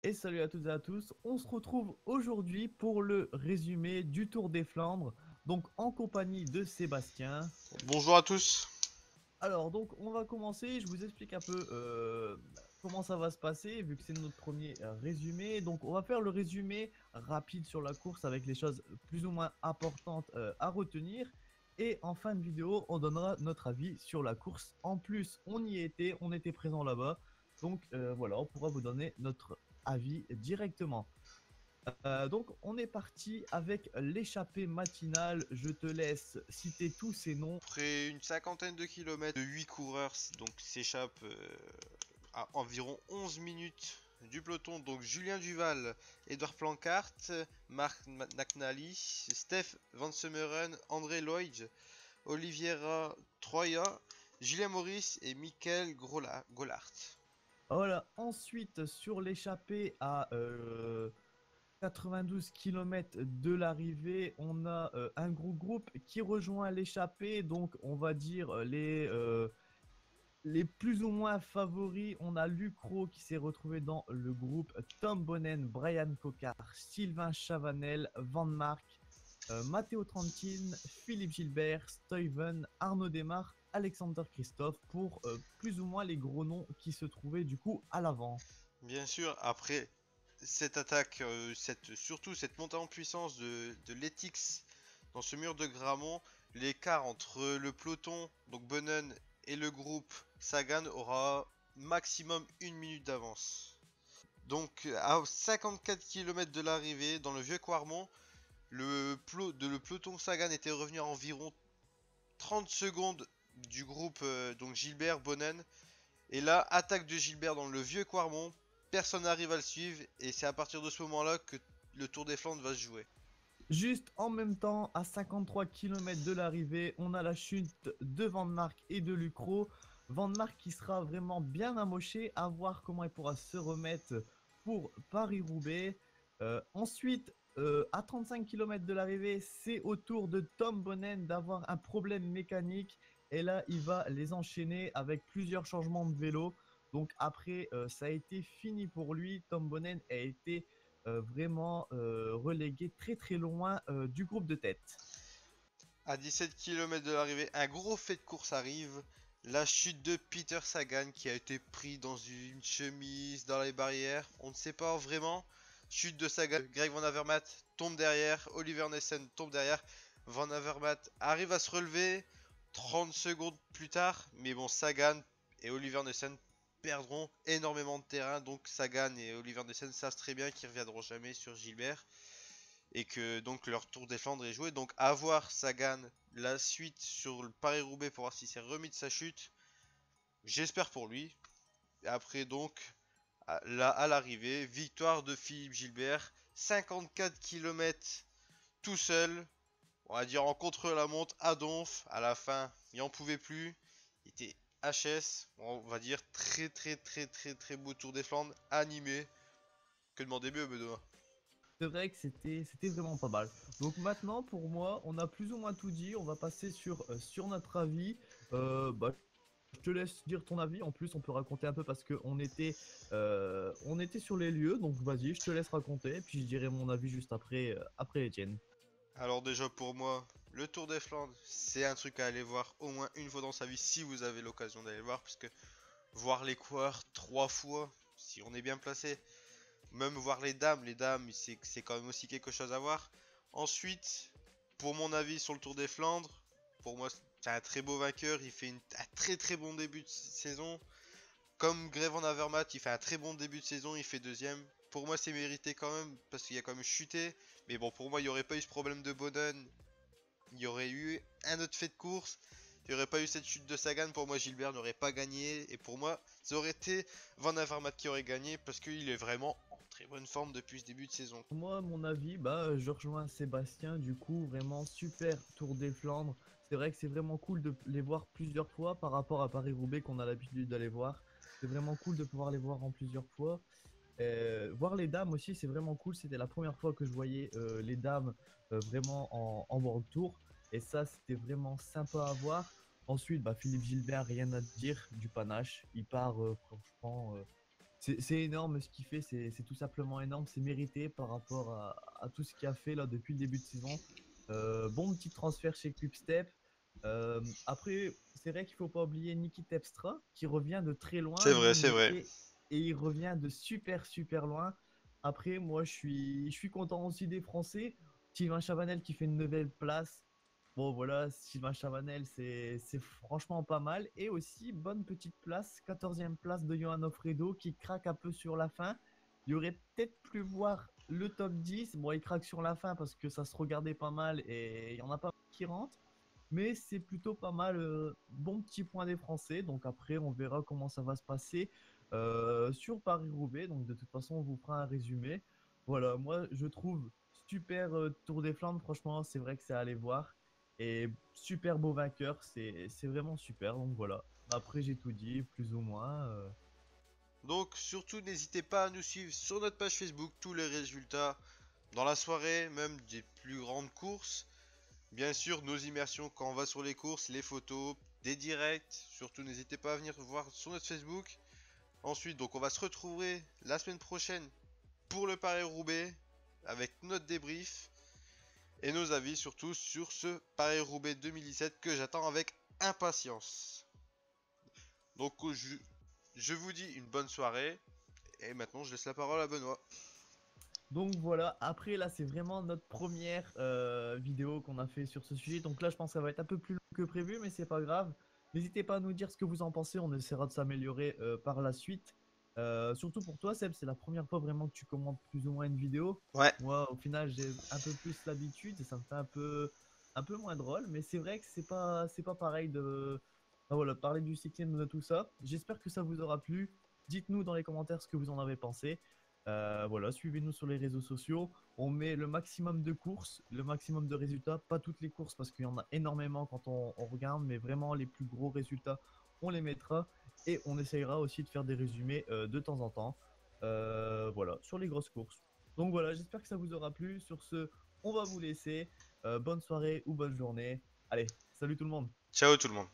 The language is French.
Et salut à toutes et à tous, on se retrouve aujourd'hui pour le résumé du Tour des Flandres, donc en compagnie de Sébastien. Bonjour à tous. Alors donc on va commencer, je vous explique un peu comment ça va se passer vu que c'est notre premier résumé. Donc on va faire le résumé rapide sur la course avec les choses plus ou moins importantes à retenir. Et en fin de vidéo, on donnera notre avis sur la course. En plus, on y était, on était présent là-bas. Donc voilà, on pourra vous donner notre avis directement. Donc, on est parti avec l'échappée matinale. Je te laisse citer tous ces noms. Après une cinquantaine de kilomètres, 8 coureurs donc s'échappent à environ 11 minutes du peloton. Donc Julien Duval, Edouard Plancart, Marc McNally, Steph Van Semmeren, André Lloyd, Oliviera Troya, Julien Maurice et Michael Gollart. Voilà. Ensuite, sur l'échappée à 92 km de l'arrivée, on a un gros groupe qui rejoint l'échappée. Donc, on va dire les plus ou moins favoris. On a Lucro qui s'est retrouvé dans le groupe, Tom Bonnen, Brian Cocard, Sylvain Chavanel, Van Mark, Matteo Trentin, Philippe Gilbert, Stuyven, Arnaud Desmar, Alexander Christophe pour plus ou moins les gros noms qui se trouvaient du coup à l'avant. Bien sûr, après cette attaque, surtout cette montée en puissance de l'Ethics dans ce mur de Gramont, l'écart entre le peloton, donc Bonnen, et le groupe Sagan aura maximum 1 minute d'avance. Donc à 54 km de l'arrivée, dans le vieux Quarmont, le peloton Sagan était revenu à environ 30 secondes du groupe donc Gilbert, Bonnen, et là, attaque de Gilbert dans le vieux Quarmont, personne n'arrive à le suivre, et c'est à partir de ce moment-là que le Tour des Flandres va se jouer. Juste en même temps, à 53 km de l'arrivée, on a la chute de Van Mark et de Lucro. Van Mark qui sera vraiment bien amoché, à voir comment il pourra se remettre pour Paris-Roubaix. Ensuite, à 35 km de l'arrivée, c'est au tour de Tom Bonnen d'avoir un problème mécanique. Et là, il va les enchaîner avec plusieurs changements de vélo. Donc après, ça a été fini pour lui. Tom Bonnen a été vraiment relégué très très loin du groupe de tête. À 17 km de l'arrivée, un gros fait de course arrive. La chute de Peter Sagan qui a été pris dans une chemise, dans les barrières. On ne sait pas vraiment. Chute de Sagan. Greg Van Avermaet tombe derrière. Oliver Nessen tombe derrière. Van Avermaet arrive à se relever 30 secondes plus tard. Mais bon, Sagan et Oliver Nessen perdront énormément de terrain. Donc Sagan et Oliver Nessen savent très bien qu'ils ne reviendront jamais sur Gilbert et que donc leur Tour des Flandres est joué. Donc à voir Sagan la suite sur le Paris-Roubaix pour voir s'il s'est remis de sa chute. J'espère pour lui. Et après donc à l'arrivée, victoire de Philippe Gilbert, 54 km tout seul, on va dire en contre-la-montre à Donf. À la fin, il n'en pouvait plus. Il était HS, on va dire très beau Tour des Flandres, animé. Que demander mieux, Benoît? C'est vrai que c'était vraiment pas mal. Donc maintenant, pour moi, on a plus ou moins tout dit. On va passer sur notre avis. Bah, je te laisse dire ton avis. En plus, on peut raconter un peu parce on était sur les lieux. Donc vas-y, je te laisse raconter. Puis je dirai mon avis juste après les tiennes. Alors déjà pour moi, le Tour des Flandres, c'est un truc à aller voir au moins une fois dans sa vie si vous avez l'occasion d'aller le voir, parce que voir les coureurs 3 fois, si on est bien placé, même voir les dames, c'est quand même aussi quelque chose à voir. Ensuite, pour mon avis sur le Tour des Flandres, pour moi c'est un très beau vainqueur, il fait un très bon début de saison. Comme Greg Van Avermaet, il fait un très bon début de saison, il fait deuxième. Pour moi, c'est mérité quand même, parce qu'il a quand même chuté. Mais bon, pour moi, il n'y aurait pas eu ce problème de Boden. Il y aurait eu un autre fait de course. Il n'y aurait pas eu cette chute de Sagan. Pour moi, Gilbert n'aurait pas gagné. Et pour moi, ça aurait été Van Avermaet qui aurait gagné, parce qu'il est vraiment en très bonne forme depuis ce début de saison. Moi, mon avis, bah, je rejoins Sébastien. Du coup, vraiment super Tour des Flandres. C'est vrai que c'est vraiment cool de les voir plusieurs fois par rapport à Paris-Roubaix qu'on a l'habitude d'aller voir. C'est vraiment cool de pouvoir les voir en plusieurs fois. Voir les dames aussi, c'est vraiment cool. C'était la première fois que je voyais les dames vraiment en World Tour. Et ça, c'était vraiment sympa à voir. Ensuite, bah, Philippe Gilbert, rien à dire, du panache. Il part, franchement. C'est énorme ce qu'il fait, c'est tout simplement énorme, c'est mérité par rapport à tout ce qu'il a fait là depuis le début de saison. Bon petit transfert chez Quickstep. Après, c'est vrai qu'il faut pas oublier Niki Terpstra qui revient de très C'est loin, vrai, lui, c'est vrai. et il revient de super super loin. Après, moi je suis content aussi des Français. Sylvain Chavanel qui fait une nouvelle place. Bon, voilà, Sylvain Chavanel, c'est franchement pas mal. Et aussi, bonne petite place, 14e place de Johan Alfredo qui craque un peu sur la fin. Il aurait peut-être pu voir le top 10. Bon, il craque sur la fin parce que ça se regardait pas mal et il y en a pas qui rentrent. Mais c'est plutôt pas mal. Bon petit point des Français. Donc après, on verra comment ça va se passer sur Paris-Roubaix. Donc de toute façon, on vous fera un résumé. Voilà, moi, je trouve super Tour des Flandres. Franchement, c'est vrai que c'est à aller voir. Et super beau vainqueur. C'est vraiment super. Donc voilà. Après, j'ai tout dit, plus ou moins. Donc surtout n'hésitez pas à nous suivre sur notre page Facebook, tous les résultats dans la soirée, même des plus grandes courses. Bien sûr, nos immersions quand on va sur les courses, les photos, des directs. Surtout n'hésitez pas à venir voir sur notre Facebook. Ensuite, donc on va se retrouver la semaine prochaine pour le Paris-Roubaix avec notre débrief et nos avis surtout sur ce Paris-Roubaix 2017 que j'attends avec impatience. Donc je vous dis une bonne soirée et maintenant je laisse la parole à Benoît. Donc voilà, après là c'est vraiment notre première vidéo qu'on a fait sur ce sujet. Donc là je pense que ça va être un peu plus long que prévu, mais c'est pas grave. N'hésitez pas à nous dire ce que vous en pensez, on essaiera de s'améliorer par la suite. Surtout pour toi Seb, c'est la première fois vraiment que tu commentes plus ou moins une vidéo. Ouais, Moi au final j'ai un peu plus l'habitude et ça me fait un peu moins drôle, mais c'est vrai que c'est pas pareil de voilà, parler du cyclisme de tout ça. J'espère que ça vous aura plu. Dites-nous dans les commentaires ce que vous en avez pensé. Voilà, suivez-nous sur les réseaux sociaux. On met le maximum de courses, le maximum de résultats. Pas toutes les courses parce qu'il y en a énormément quand on regarde, mais vraiment les plus gros résultats, on les mettra. Et on essayera aussi de faire des résumés de temps en temps. Voilà, sur les grosses courses. Donc voilà, j'espère que ça vous aura plu. Sur ce, on va vous laisser. Bonne soirée ou bonne journée. Allez, salut tout le monde. ciao tout le monde.